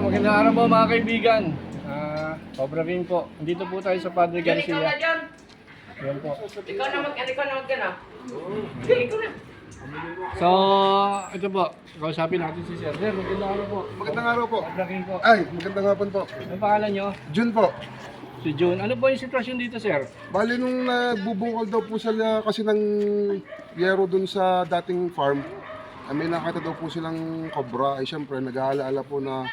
Magandang araw po mga kaibigan. Cobra King po. Dito po tayo sa Padre Garcia. Yan po. Ikaw na mag-gana. Ikaw na. So, ito po. Kausapin natin si Sir. Sir, magandang araw po. Magandang araw po. Cobra King po. Ay, magandang hapon po. Ano pangalan nyo? June po. Si June. Ano po yung sitwasyon dito, Sir? Bali nung nagbubungkal daw po sila kasi ng yero dun sa dating farm, may nakita daw po silang cobra. Ay syempre, nag-aalaala po na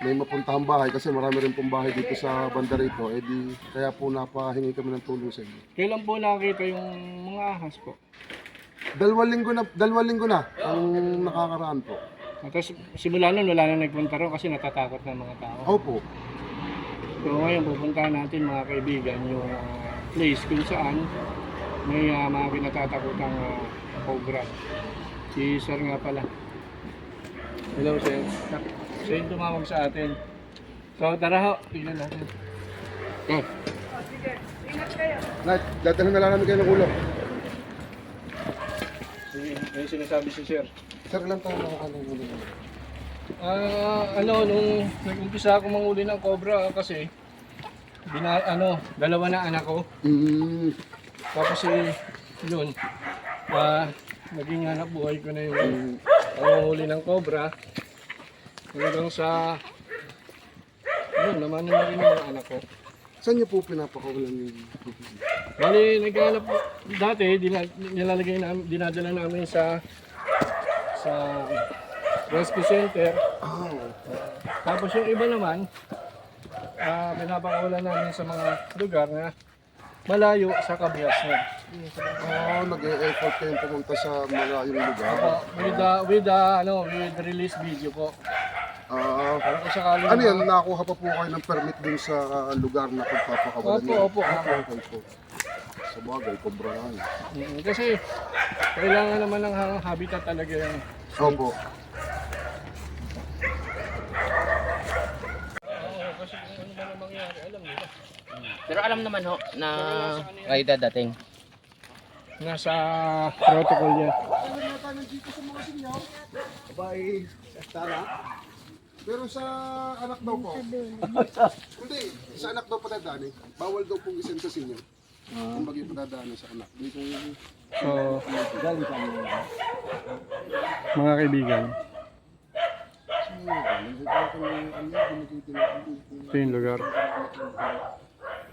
may mapuntahang bahay kasi marami rin pong bahay dito sa banda rito. Di, kaya po napahingi kami ng tulong sa inyo. Kailan po nakakita yung mga ahas po? Dalawang linggo na ang nakakaraan po. Tapos simula nun, wala na nagpunta ron kasi natatakot na mga tao. Opo. So ngayon pupuntahan natin mga kaibigan yung place kung saan may mga kinatatakutang cobra. Si Sir nga pala. Hello Sir. Siya yung tumawag sa atin. So tara ho, tingnan natin. Okay. Dadalhin na lang namin kayo ng ulo. Sige, may sinasabi si Sir. Sir, ilang taon na ng ulo? Nung nag-umpisa ako manguli ng cobra kasi dalawa na anak ko. Tapos yun, naging hanap buhay ko na yung panghuli ng cobra. Hanggang sa yun, naman na rin yung mga anak ko. Saan niyo po pinapakawalan yung Bali, naghanap po. Dati, dinadala namin sa rescue center. Tapos yung iba naman, pinapakawalan namin sa mga lugar na malayo sa Kabias na. Nag-e-effort kayong pumunta sa malayong lugar? With release video po. Para kung sakaling Ano yan, nakakuha pa po kayo ng permit dun sa lugar na pagpapakawalan niyo? Opo. Okay po. Sa bagay, kobra nga yun. Kasi kailangan naman ng habitat talaga yan. Opo. Kasi kung ano man ang mangyari, alam nila. Pero alam naman ho na kayo dadating. Nasa protocol yan. Nandito sa mga sinyaw. Abay, Tara. Pero sa anak daw po. Hindi, sa anak daw patadaan eh. Bawal daw pong isend sa sinyo. Kung bagay patadaan sa anak. So, mga kaibigan, ito yung lugar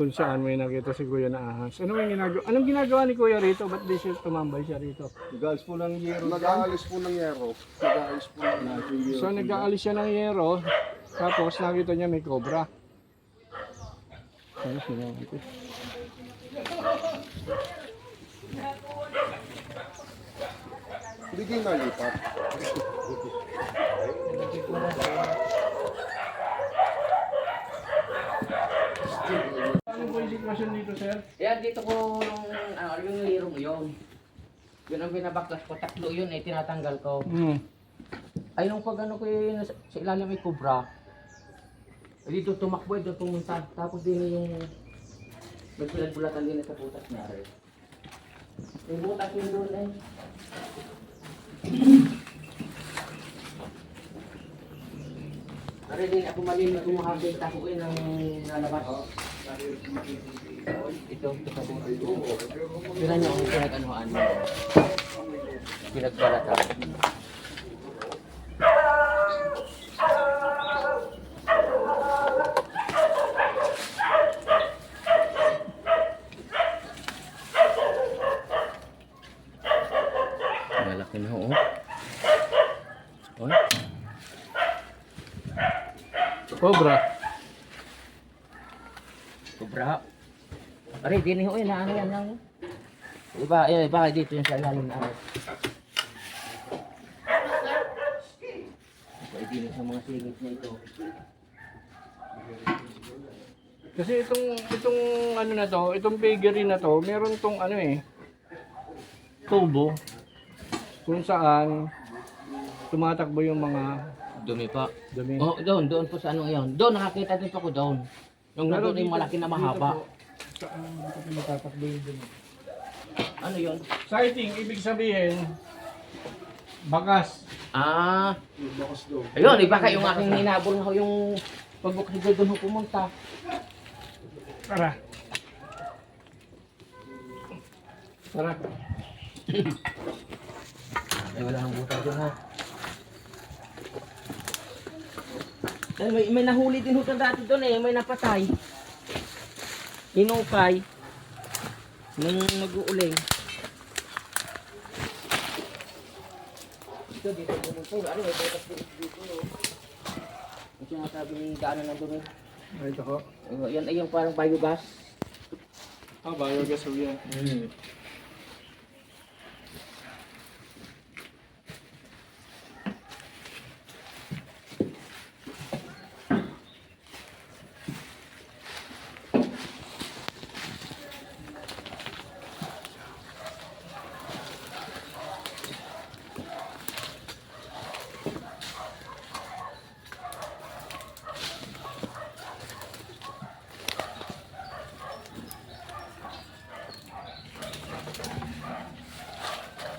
kung saan may nakita si Kuya na ahas. Anong ginagawa ni Kuya rito? Ba't di siya tumambay siya rito? Nag-aalis po ng yero. Nag-aalis po ng yero. Nag-aalis po ng yero. So nag-aalis siya ng yero, tapos nakita niya may cobra. Ano sinabi ko? Hindi kayo nalipat. Ano po yung sitwasyon dito, sir? Yan dito ko yung lirong yun. Yun ang binabaklas ko. Tatlo yun tinatanggal ko. Ay nung pag ko yun sa ilalim may cobra. Dito tumakbo doon pumunta. Tapos din yung nagbulat-bulatan din sa butas niya rin. Yung butas yun doon eh. Pare din ako malin na kumahagay takuin ng nalabas. Ito sa butas. Tira niya kung pinag-anuhan. Pinagbalatan. Malaki na ho. Oy. Cobra. Cobra. Pare, din ho na ano yan lang. Iba dito yung sa ilalim na ano. Pwede na sa mga singit na ito. Kasi itong ano na to, itong piggery na to, meron tong ano tubo kung saan tumatakbo yung mga Dumi pa. dumi. Oh, doon po sa ano yun. Doon nakakita din po ko doon. Yung Pero nandun yung malaki na mahaba. Saan dito pinatatakbo yung dumi? Ano yun? Sighting, ibig sabihin, Bakas. Ah, Bakas daw. ayun, iba yung aking hinabol na ho yung pagbukas dito doon ho pumunta. Tara. Tara. Ay, wala nang butas doon ha. Ay, may nahuli din ho dati doon eh, may napatay. Hinukay. Nung nag-uuling. Dito, dito. Ano, may butas dito. Yung sinasabing daanan na doon eh. Ito ko. Yan ay yung parang biogas. Biogas ho yan.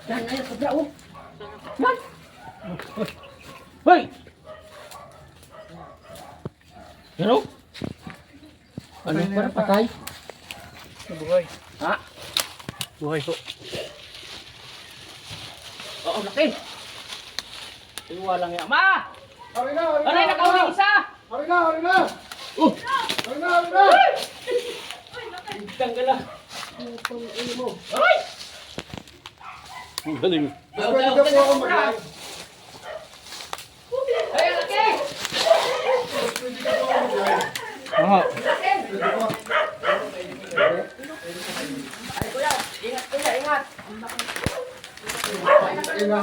Yan, ayan, kabla, oh. Yan. Hoy! Yan, oh. Ano, parang patay? Buhay. Ha? Buhay po. Oo, laki. Iwa lang yan. Ma! Hari na! Ano yung nakauling isa? Hari na! Hari na! Oh! Hari na! Hari na! Tanggal lang. Hoy! Ang galing. Pwede ka po ako mag-live. Ay, laki! Pwede ka po ako mag-live. Aha. Pwede po. Ay, kuya. Ingat, kuya. Ingat. Ayun na.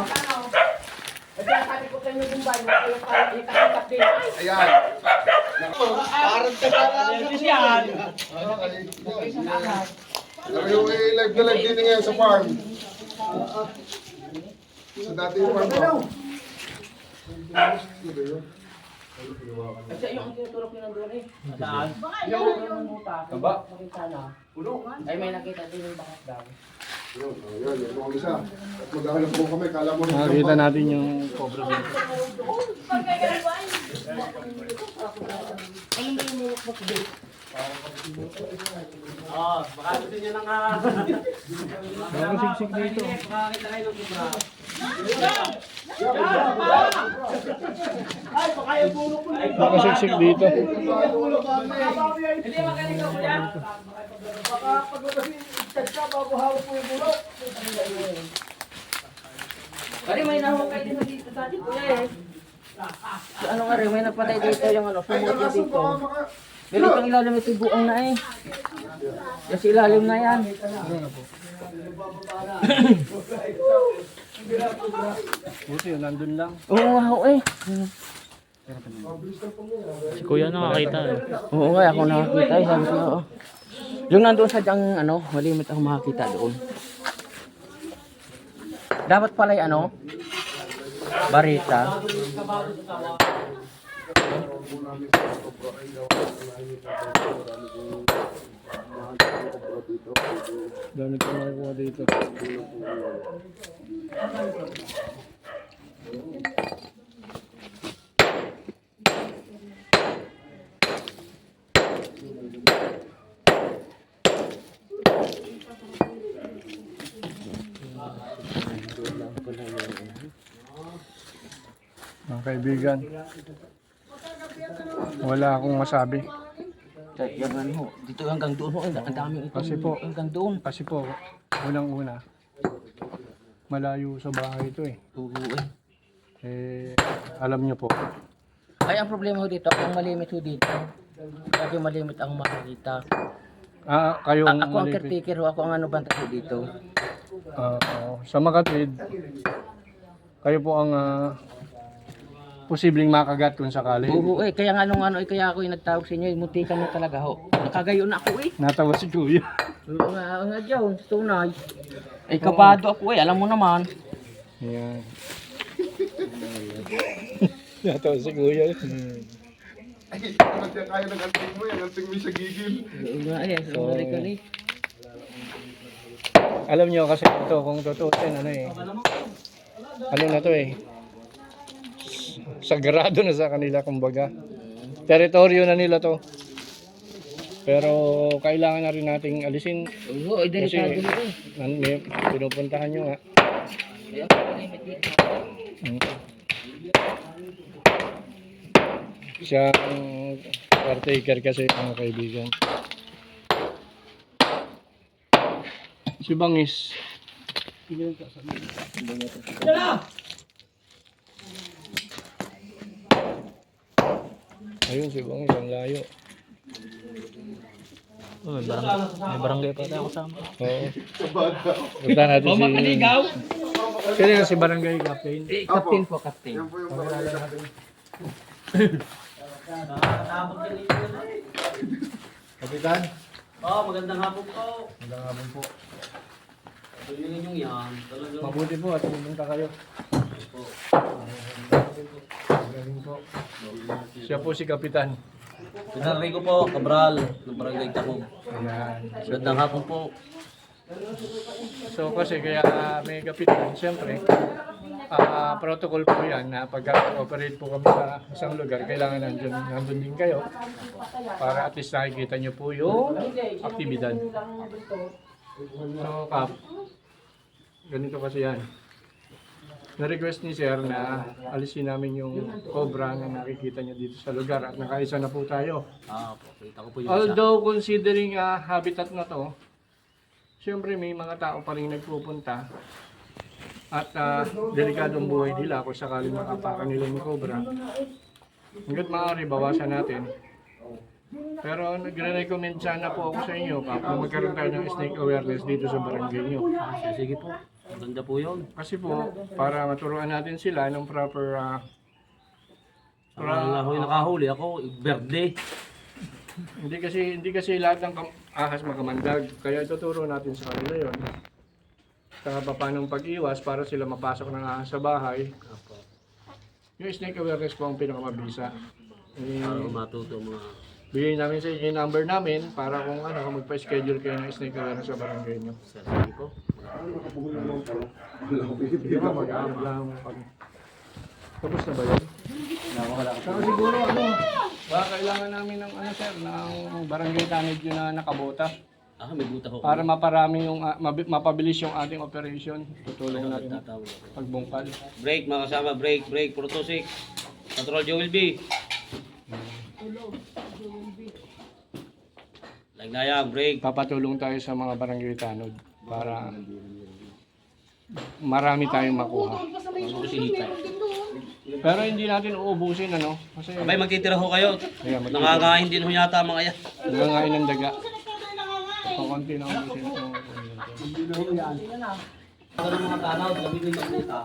Kasi sabi ko sa inyo yung bayo, kayo parang itakitap din. Ayan. Parang tagalang yan. Yung live na live din ngayon sa farm. Sa dating farm ko. Kasi yung tinutulog nyo nandun eh. Saan? Yung muta. Kaba? Ay may nakita din yung bakas daw. Yun, yun ang isa. At maghahanap po kami, kala mo Nakita natin yung cobra dito. Baka gusto nyo lang Baka siksik dito. makakita kayo ng kubra. Baka siksik dito. Hindi magaling ako yan. Pare may nahukay din dito sa atin kuya eh. So, ano nga rin, may napatay dito yung ano, sumuti dito. Pero itong ilalim ito buong na eh. Kasi ilalim na yan. Buti yun, nandun lang. Oo nga ho eh. Si Kuya nakakita eh. Oo nga, ako nakakita eh. Sabi ko, oo. Yung nandun sa diyang ano, malimit ako makakita doon. Dapat pala yung ano, barita. Dami ko nakukuha dito. Mga kaibigan, wala akong masabi. Yung ano, dito hanggang doon ho, ang daming ito. Kasi po, Hanggang doon. Kasi po, unang-una, malayo sa bahay ito eh. Oo eh. Eh, alam nyo po, Ay, ang problema ho dito, ang malimit ho dito. Kasi malimit ang makikita. kayo ang Ako ang malipit. caretaker ho, ako ang ano bantay ho dito. Sa Makatwid, kayo po ang posibleng makagat kung sakali. Oo eh, kaya nga nung ano, kaya ako yung nagtawag sa inyo, muntikan na talaga ho. Nakagayo na ako eh. Natawa si Kuya. Oo nga Jones, tunay. Ay, kabado ako eh, alam mo naman. Yan. Natawa si Kuya. Ay, kaya ng anting mo yan. Anting mo sa gigil. Oo nga eh, sorry ka ni. Alam nyo kasi ito, kung tutusin, ano eh, ano na to eh. Sagrado na sa kanila kumbaga. Teritoryo na nila to. Pero kailangan na rin nating alisin Oo, ay delikado kasi nito. may pinupuntahan nyo nga. Ayun, limit dito. Siya ang caretaker kasi mga kaibigan. Si Bangis. Ayun si Bangis, ang layo. Oh, may barangay pa tayo kasama. Oo. Punta natin si... Sino yung si Barangay Captain? Eh, captain po, captain. Yan po yung barangay. Kapitan? Magandang hapon po. Magandang hapon po. Tingnan nyo yan. Talagang Mabuti po at pumunta kayo. po. Magaling po. Siya po si Kapitan. Pinarinig ko po, Cabral, ng Barangay Tacob. Ayan. Magandang hapon po. So kasi kaya may kapitan, siyempre, protocol po yan na pag-operate po kami sa isang lugar, kailangan nandun din kayo para at least nakikita nyo po yung aktibidad. So Kap, ganito kasi yan. Na-request ni Sir na alisin namin yung cobra na nakikita nyo dito sa lugar at nakaisa na po tayo. Po, kita ko po yung isa. Although considering habitat na to, siyempre may mga tao pa rin nagpupunta at delikadong buhay nila kung sakaling makapakan nila yung cobra. Hanggat maaari, bawasan natin. Pero nagre-recommend sana po ako sa inyo na magkaroon tayo ng snake awareness dito sa barangay nyo. Sige po. Maganda po yun. Kasi po, para maturuan natin sila ng proper Para ako yung nakahuli, ako, berde. hindi kasi lahat ng ahas magamandag. Kaya ituturo natin sa kanila yon. Saka pa paano pag-iwas para sila mapasok ng ahas sa bahay. Yung snake awareness po ang pinakamabisa. Para matuto mga... Bigay namin sa inyo yung number namin para kung magpa-schedule kayo ng snake awareness sa barangay nyo. Sige po. Hindi ba mag-aamp lang pag... Tapos na ba yun? Saka siguro baka kailangan namin ng sir, ng barangay tannage yun na nakabota. May buta ko. Para maparami yung, mapabilis yung ating operation. Tutulong natin pagbungkal. Break, mga kasama. Break. Protosik. Control Joel B. Lagnayang, break. Papatulong tayo sa mga barangay tanod para marami tayong makuha. Pero hindi natin uubusin kasi Abay, magtitira ho kayo. kaya Nangangain din ho yata mga yan. nangangain ng daga. Pakunti na ubusin. Ano mga tanaw, lamig yung magkita.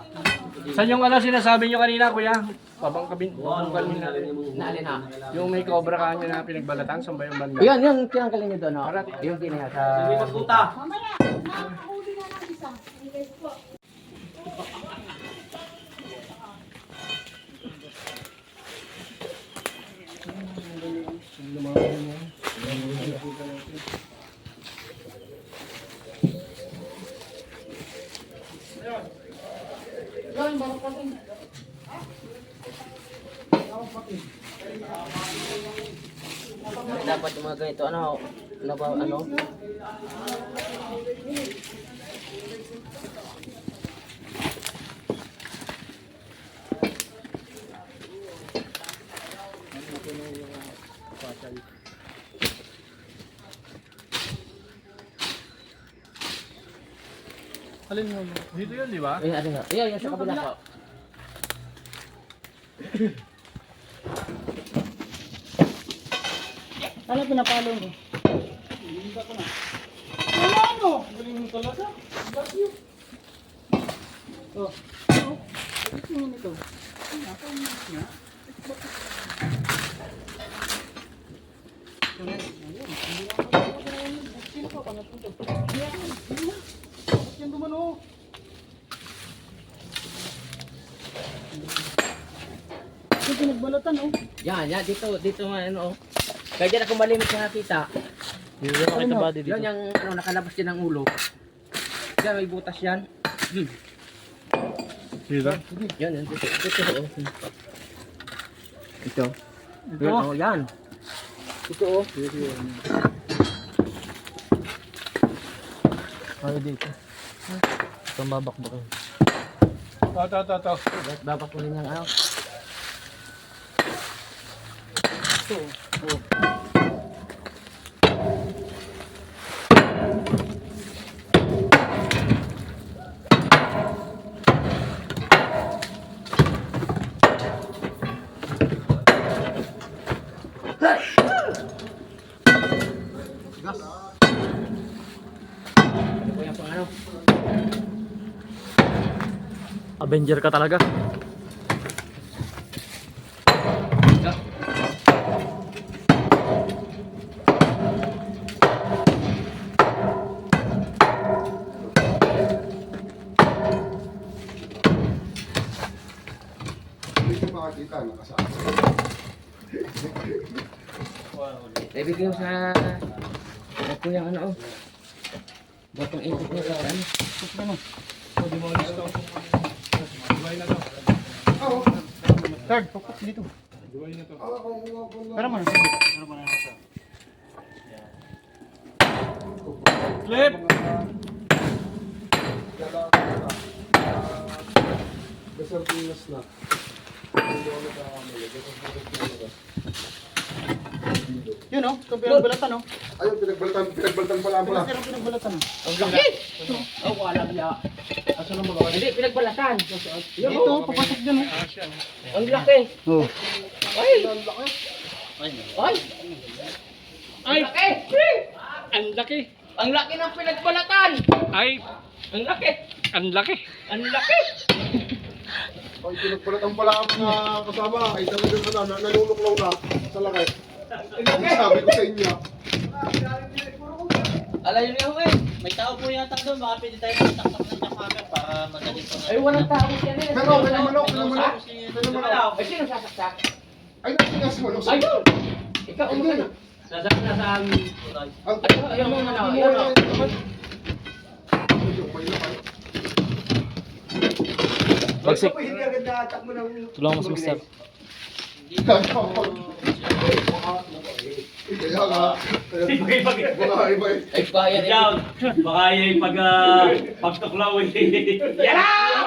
Saan yung sinasabi nyo kanina, kuya? Pabangkal nyo natin. Naalin na. Yung may cobra ka nyo na pinagbalatan, saan ba yung banda? Yan, yung tinanggalin nyo doon. Arat. Yung kiniha sa... Lamig magkuta. Dapat yung mga ganito, ano? Alin mo? Dito yun, di ba? Yan, sa kabila po. Ano pinapalo mo? Wala ano? Galing mo talaga. Got you. Oh. Bakit mo nito? Ako nga. Yan dumano. Ito pinagbalatan oh. Yan, dito nga, Kaya dyan ako malimit na nakita. Dito na nakita body dito. Yan yung, nakalabas din ng ulo. Yan, may butas yan. Dito? Yan, yan. Ito. Ito. Ito. Yan, oh, yan. Ito, oh. Ay, dito. Ito ang babakbak yun. Ito. Babak ko rin yung ano. Ano po yung pang ano? Avenger ka talaga. Hindi ko makakita, nakasama. Ibigay mo sa... Ito yung ano, oh. Batong input niya sa ano. Third, focus dito. Tara mo na. Flip! Sardinas na. Yun oh, itong pinagbalatan oh. Ayun, pinagbaltan pala ang pala. Pero pinagbalatan oh. Ang laki! Oh, walang ya. Asan ang magawa? Hindi, pinagbalatan. Dito, papasok dyan oh. Ang laki! Oh. Ay! Ay! Ay! Laki! Ang laki. Ang laki ng pinagbalatan! Ay, Ang laki! ang laki. Ang laki! Ay, pinagbaltan pala ang mga kasama. Ay, talagang naluluklaw na sa lakay. Sabi ko sa inyo. Alayo niya ako eh. May tao po yata doon, baka pwede tayo magtaktak ng jackhammer para madali po na. Ay, walang tao siya na. Pero, pinamanok. Pinamanok. Ay, sino sasaksak? Ay, nasinas mo. Ayun! Ikaw, Hindi. umagano. Nasa amin po tayo. Ang Ayun mo na. Ayun mo. Bagsik. Tulungan mo si Mister. Kaya nga. Mga iba eh. Ay, kaya rin. Diyan, baka yung pagtuklaw eh. Yan!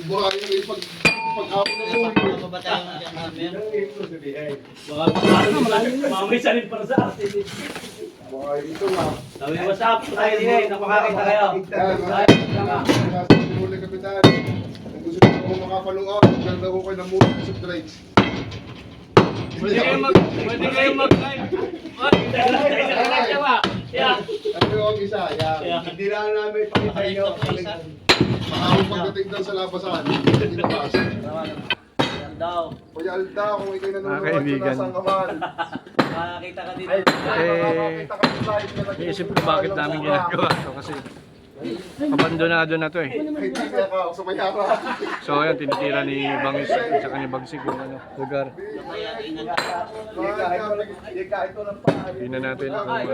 Mga iba eh. Pag-hapon na yun. Baka tayo ng jackhammer. Baka mamay salin para sa atin. Mga ito nga. Sabi, what's up? Tayo din eh, napakakita kayo. Yan, mga kapitan. Kung gusto ko makapalungan, ganda ko kayo ng muna sa drinks. Pwede kayo mag-live. Yeah. Ano yung isa? Yan. Hindi lang namin pakita nyo. Makawang pagdating doon sa labasan. Hindi labas. Yan daw. Kuya Alda, kung ikaw'y nanonood Mga sa kaibigan. nasang kaman. Makakita ka dito. Makakita ka sa live na Iisip ko bakit namin ginagawa ito kasi abandonado na to eh. Ay, di ka ako, sumaya ka. So ayan, tinitira ni Bangis at saka ni Bagsig yung ano, lugar. Ika, ito lang pa. Tingnan natin kung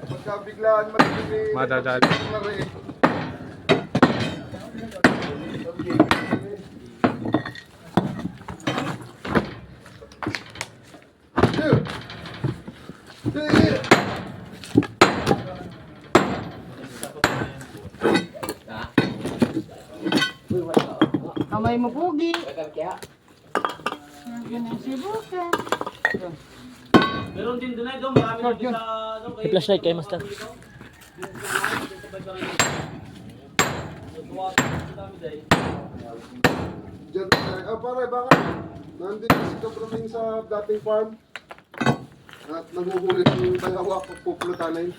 Pagka biglaan matibig. madadali. Kamay mo pugi. Kaya, Ganyan si Buka. Meron din doon ay doon, marami din sa ano. May flashlight kayo, Master. Diyan, pare, baka nandito si Kabramin sa dating farm. At nanguhuli ng dalawa pagpupulutanin.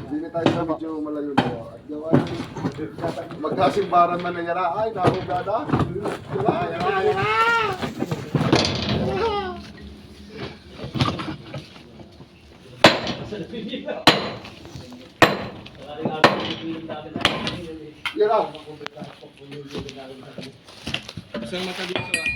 Hindi na tayo sa medyo malayo na. At gawa magkasimbaran man na yara. Ay, nakugada. Yara. Yara. Isang mata dito ah.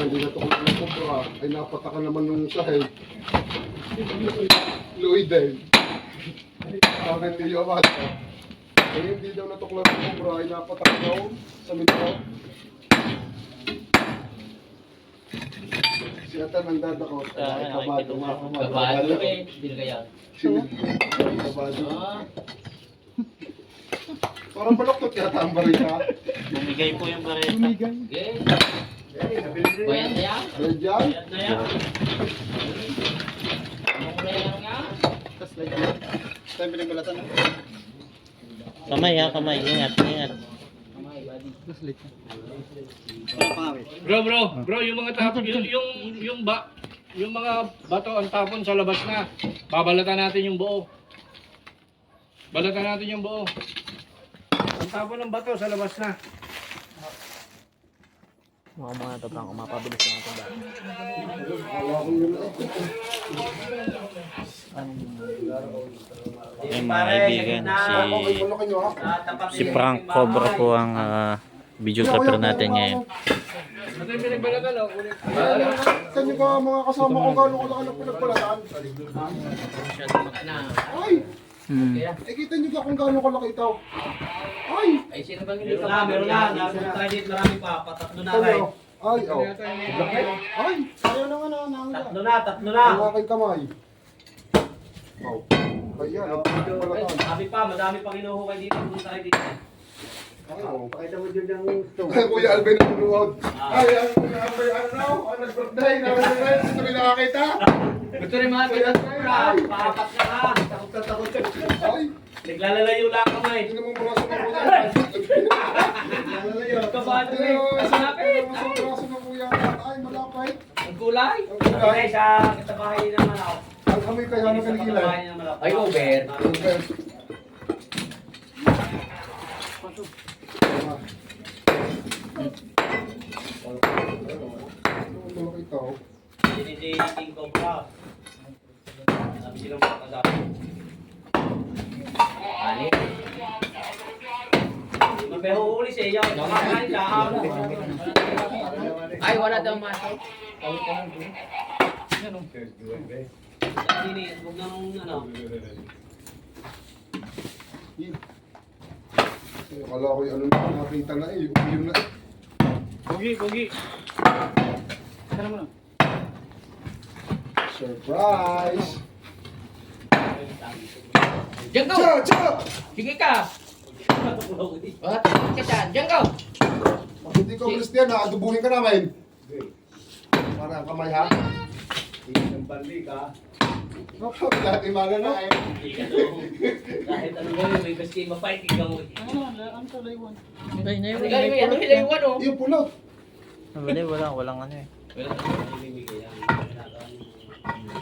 hindi natuklap ng cobra, ay napatakan naman yung sahig. Louis din. Akin ni Yamata. Ay hindi daw natuklap ng cobra, ay napatakan daw sa mitro. Siya ang dadakot. Ay kabado nga. Kabado eh. Hindi na kaya. Kabado. Parang baloktot yata ang barita. Bumigay po yung bareta. Okay. Bayad na yan. Ayan dyan. Ayan na yan. Ano na yan nga? Kamay ha, kamay. Ingat, ingat. Bro, yung mga tapon, yung mga bato ang tapon sa labas na. Babalatan natin yung buo. Balatan natin yung buo. Ang tapon ng bato sa labas na. Mga ito pang umapabilis ng ating daan. Yung mga kaibigan, si Frank Cobra po ang videographer natin ngayon. Ito yung pinagbalatan, no? Kanyo ba mga kasama ko gano'n ko lang ang pinagbalatan? Na. Ay! Kaya. Eh kita nyo ka kung gano'n kalaki ito. Ay! Ay, sino bang hindi Meron na. Nasa tayo dito marami pa. Patatlo na rin. Ano? Ay, oh. Ay! Ayaw na nga na. Tatlo na. Ang aking kamay. Oh. Kaya, pinagbalatan. Sabi pa, madami pang inuhukay dito. Punta tayo dito. Ay, oh. Ay, Kuya Alvin ang nunood. Ay, ang Kuya Alvin, ano? Ang nag-birthday namin yung friends. Ito may nakakita. Ito rin mga pinagkura. Paapat na ka. Takot na takot. Ay! Naglalalayo lang kamay. Hindi naman braso ng Kuya. Naglalalayo. Kabado Hindi eh. naman Malapit. braso ng Kuya. Ay, malapit. Ang kulay. Ang kulay. Okay, sa katabahay naman ako. Ang amoy kaya ng kanikilan. Katabahay naman ako. Ay, over. Sinisiting ko pa. Sabi silang mga kasabi. Ani. Mabehuhuli siya. Yaw, makakain lang. Ay, wala daw masok. Sini, huwag na nung ano. Akala ko yung ano nakakita na eh. Yung na eh. Pogi. Surprise! Diyan go! Cha! Sige ka! What? Sige ka, diyan go! Pag hindi ko Christian, nakadubuhin ka namin. Para ang kamay ha? Ang balik ha? Lahat imaga na eh. Kahit ano gawin, may basti mapait, ikaw mo. Ano to, laywan? Ay, Ano hilayuan oh? Yung pulot. Walang ano eh. Wala na akong ibibigay yan.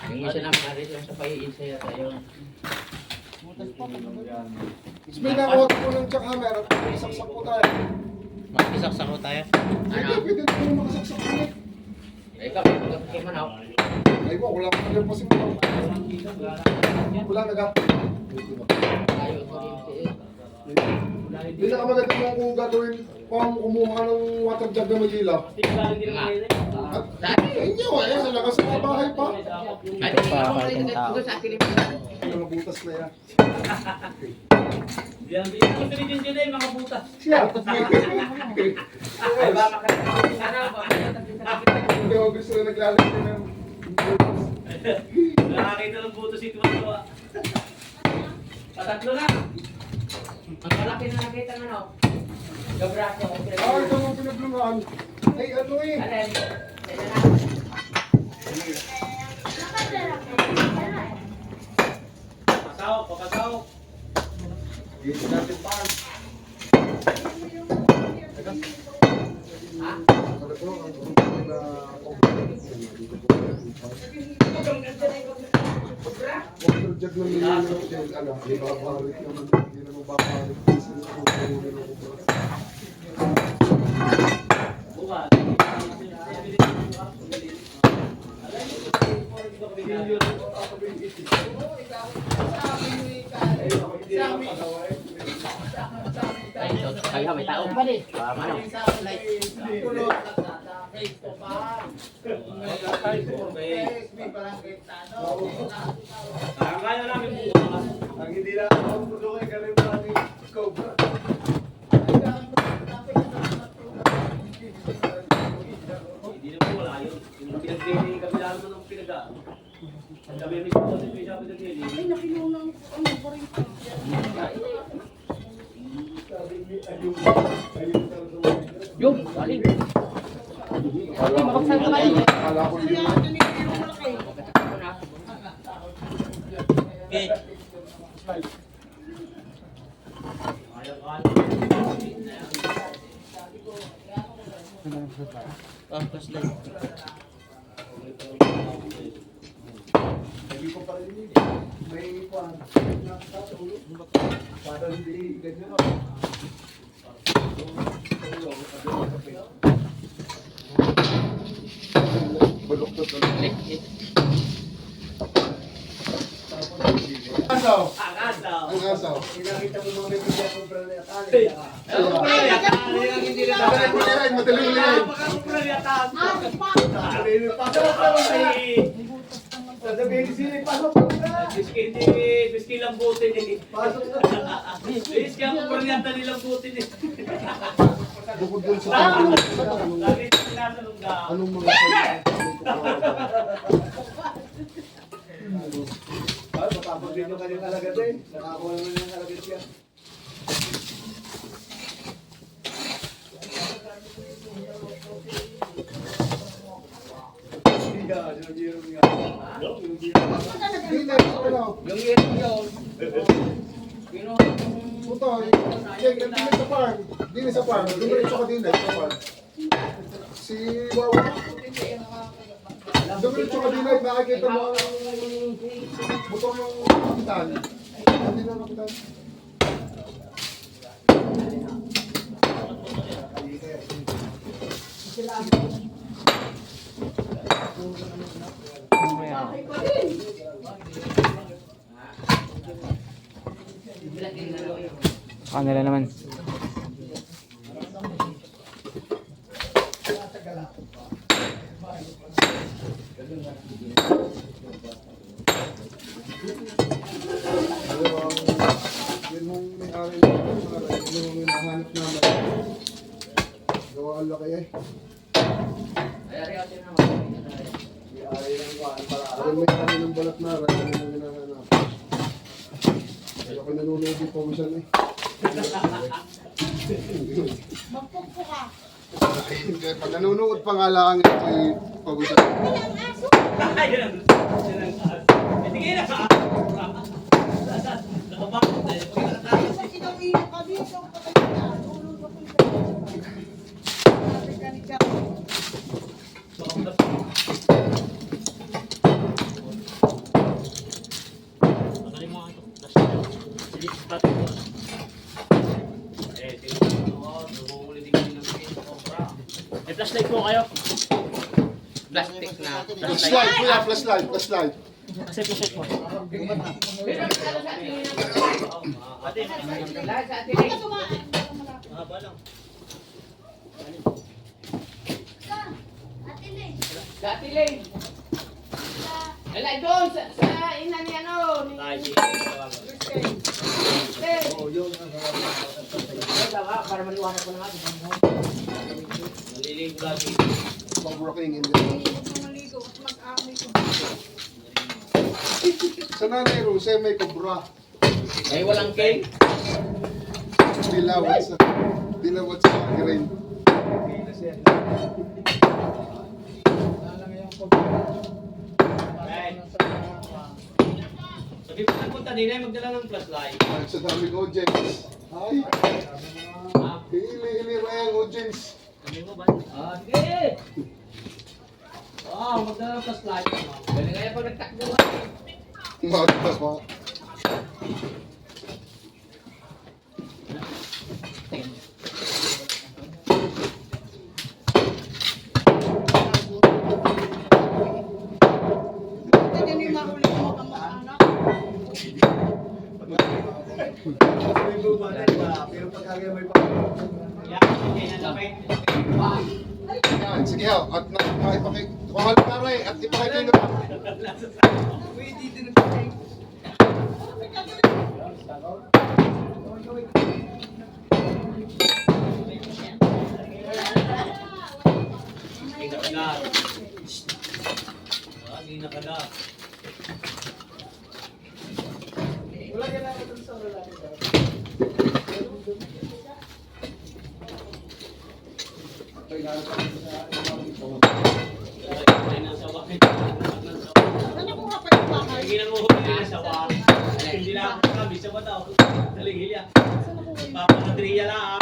Yung isa namin narin lang sa paiisa yata yun. Mas may nakawat po ng jackhammer at saksak po tayo. Makisaksak ko tayo. Pwede, Ano? pwede tayo makasaksak ulit. Ay, kapit kay Manaw. Ay mo, wala pa tayo kasi mo. Wala naga. Ayaw ko rin siya. Hindi na kamaganda mo kung gagawin kung kumuha ka ng water jug na magila. Tingnan din naman yun eh. At sa inyo eh, sa lakas ng mga bahay pa. Ay, ito sa akin yung Mga butas na yan. Diyan, din din mga butas. Siya! Ay, baka Ano ba? Hindi ako gusto na naglalagay ng butas. nakakita ng butas ito mga. Patatlo na. Ang malaki na nakita ng ano? Gabraso. Ah, ito ang pinaglungan. Ay, ano eh. Alin? Papasaw. Dito natin farm. Ha? Ano po, ang grupo na water jug na nililunok din. Ano, ibabarit naman. Hindi naman babarit. Kasi nakukuha na ng butas. Bukas. Ay, ito. Kaya may tao pa rin. Ano? Ay, kaya namin bukas. Ang hindi na ako tulungan ka rin pa ni Cobra. Hindi na po wala yun. Yung pinag-daily kami lang ng pinag- Ang dami may support yung sabi ng daily. Ay, nakinunan ko. Ano pa rin ito? Yung, galing. Akala ko Kaya yun. ito ni yung malaki. Parang hindi ganyan. Bulok to tuloy. Asaw! Ang asaw. Pinakita mo mga may pagka Cobra na yata. Madaling ulihin, madaling ulihin. Biski lang butin eh. Biski ang kuryanta nilang butin eh. Bukod dun sa tanong, Lagi sinasanong na. anong mga salita? Papapagin yung kanyang alagat eh. Nakakuha naman yung alagat yan. Yung yun. Puto, yung sa farm. Dili sa farm. Dumiretso ka din sa farm. Si Wawa. Dumiretso ka din nakikita mo ang butong yung kapitan. Hindi na kapitan. Kanila naman. Yun mong may-ari ng pangalan. Yun mong hinahanap namin. Gawa ang laki eh. Ayun may-ari ng balat na rin. Yun mong hinahanap. Kaya ako nanonood yung pawisan eh. Magpugpo ka. Kaya pag nanonood pa nga lang ito ay pawisan. Ayun. Hindi na ka. Nakabakot na yun. Sa kinawin ka dito. Patay ka. Tulog ka po ito. Sabi ka ni Jack. May flashlight po kayo. Plastic na. Flashlight, kuya, flashlight, flashlight. Kasi flashlight po. Ate, mahaba lang. Dati Lane. Wala doon sa ina ni ano. Tayo. Para maliwanag ko na nga. Naliligo lagi. Pag-working in there. Huwag mo maligo at mag-amoy ko. Sa Nanay Rose, may Cobra. Ay walang cake. Dilawat sa grain. Sabi ko nagpunta din ay magdala ng flashlight. Ay, sa daming audience. Ay, hili Ryan audience. Sabi mo ba? Sige! Magdala ng flashlight. Galing kaya pag nagtakbo. Magda pa. Ito din yung mahuli mo kang mga anak. May buba na iba. Pero pagkagaya may pagkagaya. Yeah, hindi na lapit. Yan, sige ho. At kuha lang taray at ipakikilo lang. Hindi na kagat. Hindi na kagat. Hindi na ako sabi sa bataw. Daling Papanadriya lang.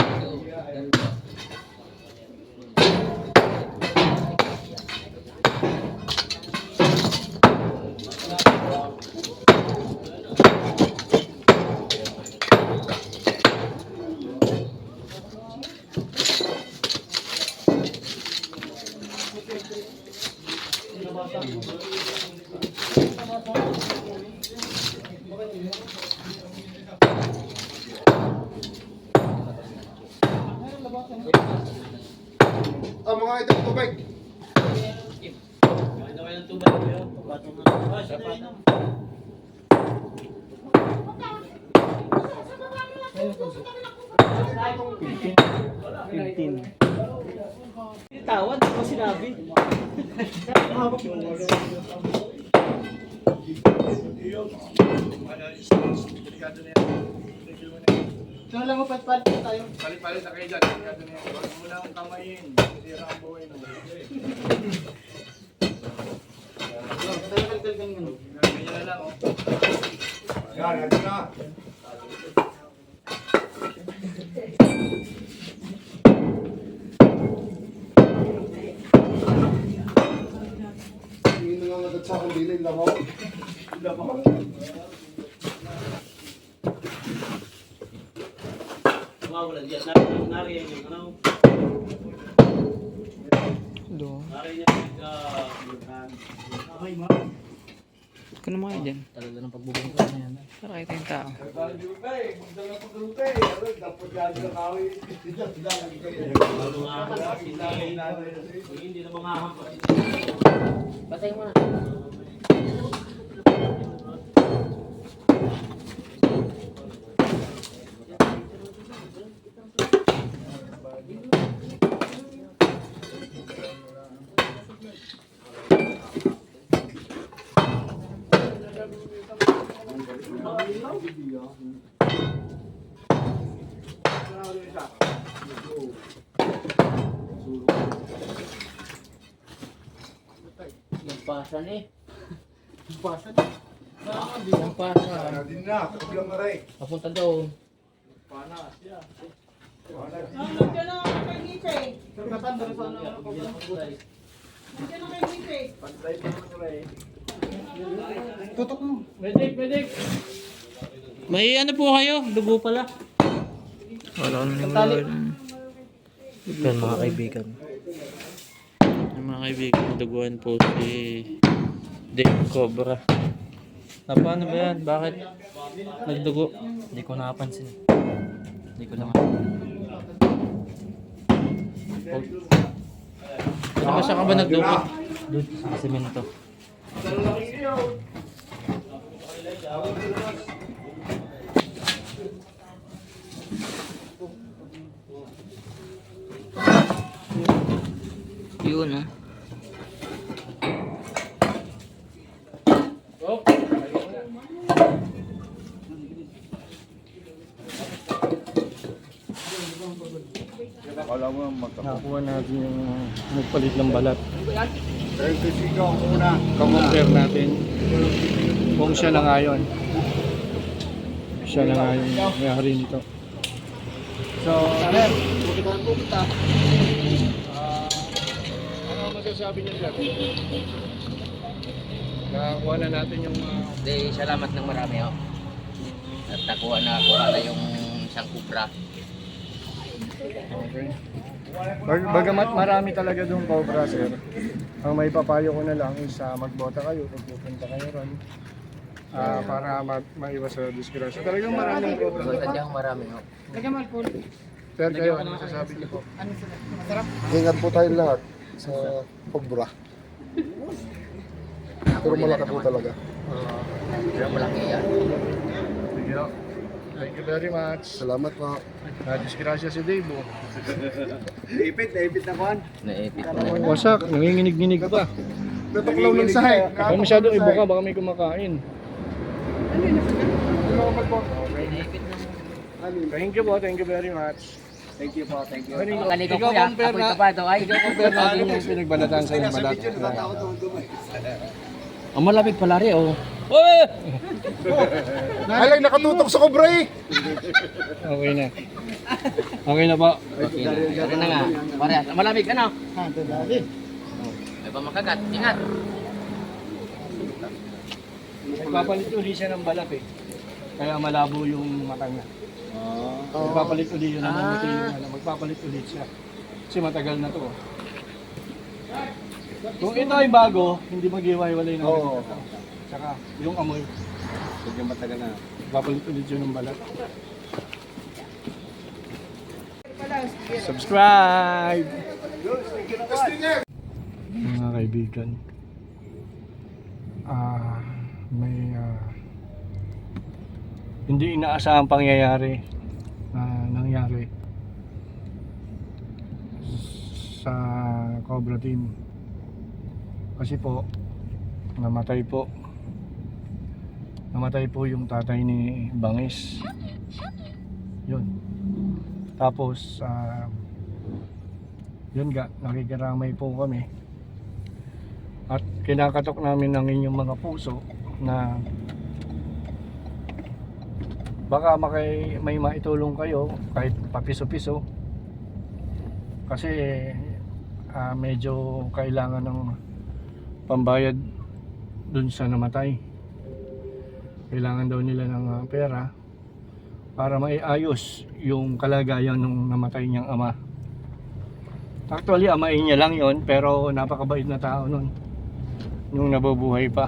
Mga idol, tubig. Kain na kayo ng tubig ko yun. Tawad, hindi ko sinabi. Ito lang mo, pat-pat tayo. Palit-palit na kayo dyan. Huwag mo na akong kamayin. Sira ang buhay mo. Tagal-tagal ganyan. Ganyan na lang, oh. Yan, ito na. Hindi nangangagat sa akin bilin lang ako. Mawala diyan. Nariyan yung ano. Nariyan yung Kano mga dyan? Talaga ng pagbubungkal na yan. Para kita yung tao. hindi na mga hampas. Patay mo na. Lampasan eh. Basan. Lampasan. Din na, kabilang aray. Papunta doon. Nandiyan na kay Gipe. Katanda rin sa ano. Nandiyan na kay Gipe. Tutok mo. May ano po kayo? Dugo pala. Wala naman yung mga yan mga kaibigan. Yung mga kaibigan, duguan po si Dave Cobra. Paano ba yan? Bakit nagdugo? Hindi ko nakapansin. Hindi ko naman. Ano ba siya ka ba nagdugo? Doon sa semento. Yun ah. Nakakuha natin yung nagpalit ng balat. Compare natin kung siya na nga yun. Siya na nga yung may-ari nito. So, Sir, ano masasabi niyo dyan? Nakakuha na natin yung Hindi, salamat ng marami oh. At nakuha na yung isang kubra. okay. Bagamat marami talaga doon cobra, sir. Ang may papayo ko na lang is magbota kayo kung pupunta kayo ron. Para maiwas sa disgrasya. Talagang maraming cobra. Sadyang marami oh. Sir, kayo, ano masasabi niyo po? Ingat po tayo lahat. sa cobra. Pero malaki po talaga. Pero malaki yan. Thank you very much. Salamat po. Nadisgrasya si Dave. Oh. Naipit na kuhan. Naipit na. Wasak, nanginginig-ginig pa. Natuklaw ng sahay. Kung masyadong ibuka, baka may kumakain. Naipit na. Thank you po, thank you very much. Thank you po, thank you. Kaligaw Ikaw kuya, compare apoy na, ka pa ito ay. ikaw compare natin yung pinagbalatan sa yung balat. Ang malapit pala rin oh. Alay, nakatutok sa cobra eh. Okay na. Okay na po. Okay na. Ano na nga. Parehas. Malamig ano? May pamakagat. Ingat. Nagpapalit uli siya ng balat eh. Kaya malabo yung mata niya. Magpapalit uli yun, namumuti yung ano, magpapalit ulit siya. Kasi matagal na to. Kung ito ay bago, hindi mag-iwalay ng Oo. Tsaka yung amoy, Medyo matagal na. magpapalit ulit yun ng balat. Subscribe! Mga kaibigan, may hindi inaasahang pangyayari nangyari sa Cobra Team kasi po namatay po yung tatay ni Bangis yun tapos yun nga nakikiramay po kami at kinakatok namin ng inyong mga puso na baka may maitulong kayo kahit papiso-piso kasi medyo kailangan ng pambayad dun sa namatay. Kailangan daw nila ng pera para maiayos yung kalagayan ng namatay niyang ama. Actually amain niya lang yon pero napakabait na tao nun nung nabubuhay pa.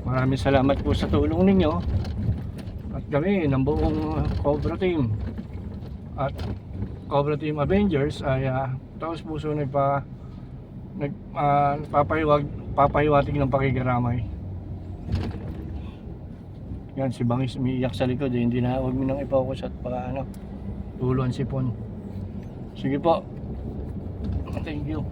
Maraming salamat po sa tulong ninyo. At kami ng buong Cobra Team at Cobra Team Avengers ay taos puso papahiwatig ng pakikiramay. Yan si Bangis umiiyak sa likod hindi na huwag mo nang i-focus at tulo ang sipon. Sige po. Thank you.